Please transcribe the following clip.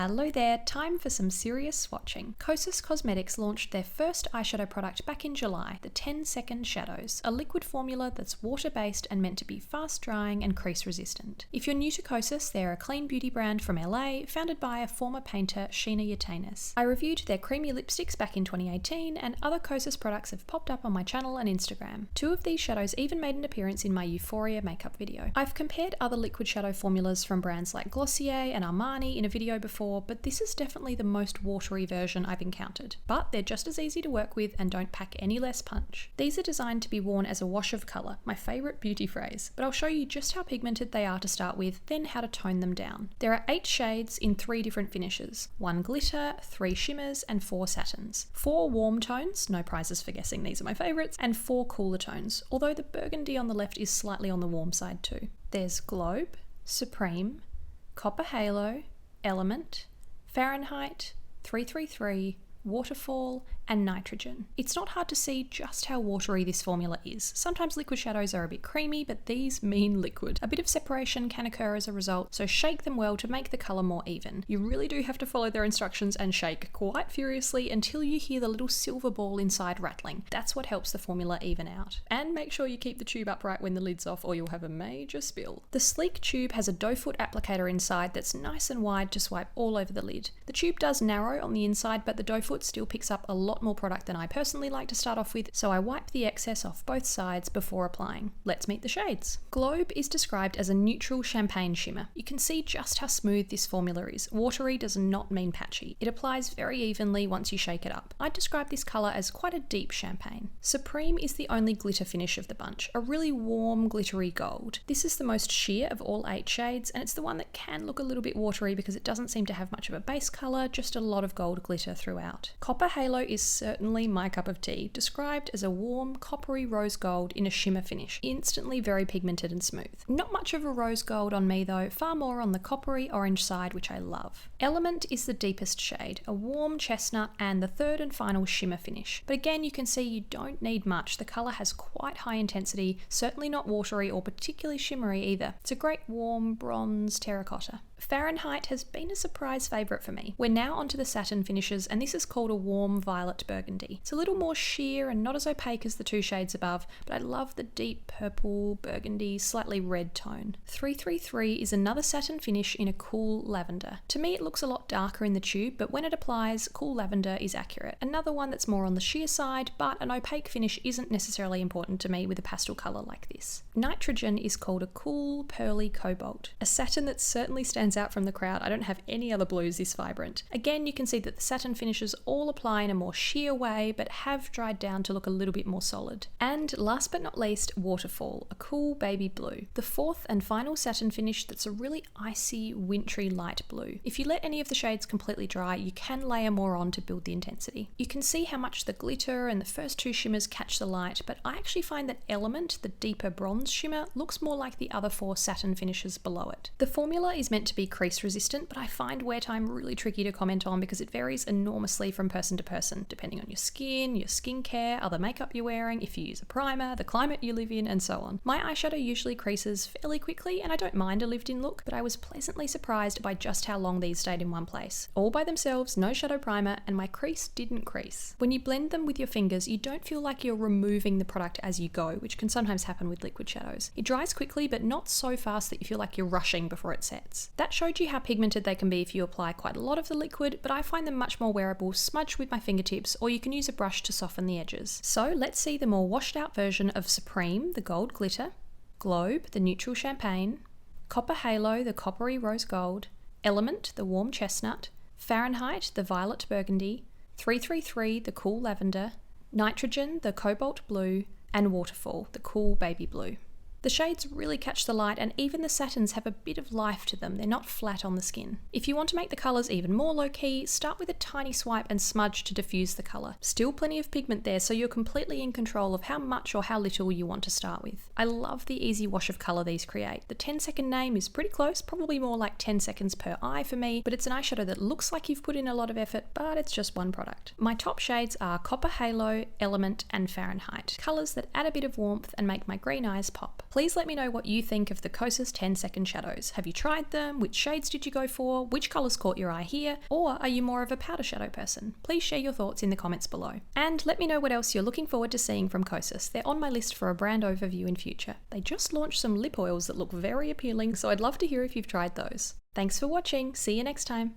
Hello there, time for some serious swatching. Kosas Cosmetics launched their first eyeshadow product back in July, the 10-Second Shadows, a liquid formula that's water-based and meant to be fast-drying and crease-resistant. If you're new to Kosas, they're a clean beauty brand from LA, founded by a former painter, Sheena Yaitanis. I reviewed their creamy lipsticks back in 2018, and other Kosas products have popped up on my channel and Instagram. Two of these shadows even made an appearance in my Euphoria makeup video. I've compared other liquid shadow formulas from brands like Glossier and Armani in a video before, but this is definitely the most watery version I've encountered. But they're just as easy to work with and don't pack any less punch. These are designed to be worn as a wash of colour, my favourite beauty phrase, but I'll show you just how pigmented they are to start with, then how to tone them down. There are 8 shades in 3 different finishes, 1 glitter, 3 shimmers, and 4 satins. 4 warm tones, no prizes for guessing these are my favourites, and 4 cooler tones, although the burgundy on the left is slightly on the warm side too. There's Globe, Supreme, Copper Halo, Element, Fahrenheit, 333, Waterfall, and Nitrogen. It's not hard to see just how watery this formula is. Sometimes liquid shadows are a bit creamy, but these mean liquid. A bit of separation can occur as a result, so shake them well to make the colour more even. You really do have to follow their instructions and shake quite furiously until you hear the little silver ball inside rattling. That's what helps the formula even out. And make sure you keep the tube upright when the lid's off or you'll have a major spill. The sleek tube has a doe foot applicator inside that's nice and wide to swipe all over the lid. The tube does narrow on the inside, but the doe foot still picks up a lot more product than I personally like to start off with, so I wipe the excess off both sides before applying. Let's meet the shades. Globe is described as a neutral champagne shimmer. You can see just how smooth this formula is. Watery does not mean patchy. It applies very evenly once you shake it up. I'd describe this colour as quite a deep champagne. Supreme is the only glitter finish of the bunch, a really warm glittery gold. This is the most sheer of all 8 shades, and it's the one that can look a little bit watery because it doesn't seem to have much of a base colour, just a lot of gold glitter throughout. Copper Halo is certainly my cup of tea, described as a warm coppery rose gold in a shimmer finish, instantly very pigmented and smooth. Not much of a rose gold on me though, far more on the coppery orange side, which I love. Element is the deepest shade, a warm chestnut and the third and final shimmer finish. But again, you can see you don't need much. The colour has quite high intensity, certainly not watery or particularly shimmery either. It's a great warm bronze terracotta. Fahrenheit has been a surprise favourite for me. We're now onto the satin finishes, and this is called a warm violet burgundy. It's a little more sheer and not as opaque as the 2 shades above, but I love the deep purple, burgundy, slightly red tone. 333 is another satin finish in a cool lavender. To me it looks a lot darker in the tube, but when it applies, cool lavender is accurate. Another one that's more on the sheer side, but an opaque finish isn't necessarily important to me with a pastel colour like this. Nitrogen is called a cool, pearly cobalt. A satin that certainly stands out from the crowd. I don't have any other blues this vibrant. Again, you can see that the satin finishes all apply in a more sheer way, but have dried down to look a little bit more solid. And last but not least, Waterfall, a cool baby blue. The 4th and final satin finish that's a really icy, wintry light blue. If you let any of the shades completely dry, you can layer more on to build the intensity. You can see how much the glitter and the first 2 shimmers catch the light, but I actually find that Element, the deeper bronze shimmer, looks more like the other 4 satin finishes below it. The formula is meant to be crease resistant, but I find wear time really tricky to comment on because it varies enormously from person to person, depending on your skin, your skincare, other makeup you're wearing, if you use a primer, the climate you live in, and so on. My eyeshadow usually creases fairly quickly, and I don't mind a lived-in look, but I was pleasantly surprised by just how long these stayed in one place. All by themselves, no shadow primer, and my crease didn't crease. When you blend them with your fingers, you don't feel like you're removing the product as you go, which can sometimes happen with liquid shadows. It dries quickly, but not so fast that you feel like you're rushing before it sets. That showed you how pigmented they can be if you apply quite a lot of the liquid, but I find them much more wearable, smudged with my fingertips, or you can use a brush to soften the edges. So let's see the more washed out version of Supreme, the gold glitter, Globe, the neutral champagne, Copper Halo, the coppery rose gold, Element, the warm chestnut, Fahrenheit, the violet burgundy, 333, the cool lavender, Nitrogen, the cobalt blue, and Waterfall, the cool baby blue. The shades really catch the light, and even the satins have a bit of life to them. They're not flat on the skin. If you want to make the colours even more low-key, start with a tiny swipe and smudge to diffuse the colour. Still plenty of pigment there, so you're completely in control of how much or how little you want to start with. I love the easy wash of colour these create. The 10-second name is pretty close, probably more like 10 seconds per eye for me, but it's an eyeshadow that looks like you've put in a lot of effort, but it's just one product. My top shades are Copper Halo, Element, and Fahrenheit, colours that add a bit of warmth and make my green eyes pop. Please let me know what you think of the Kosas 10-second shadows. Have you tried them? Which shades did you go for? Which colours caught your eye here? Or are you more of a powder shadow person? Please share your thoughts in the comments below. And let me know what else you're looking forward to seeing from Kosas. They're on my list for a brand overview in future. They just launched some lip oils that look very appealing, so I'd love to hear if you've tried those. Thanks for watching, see you next time!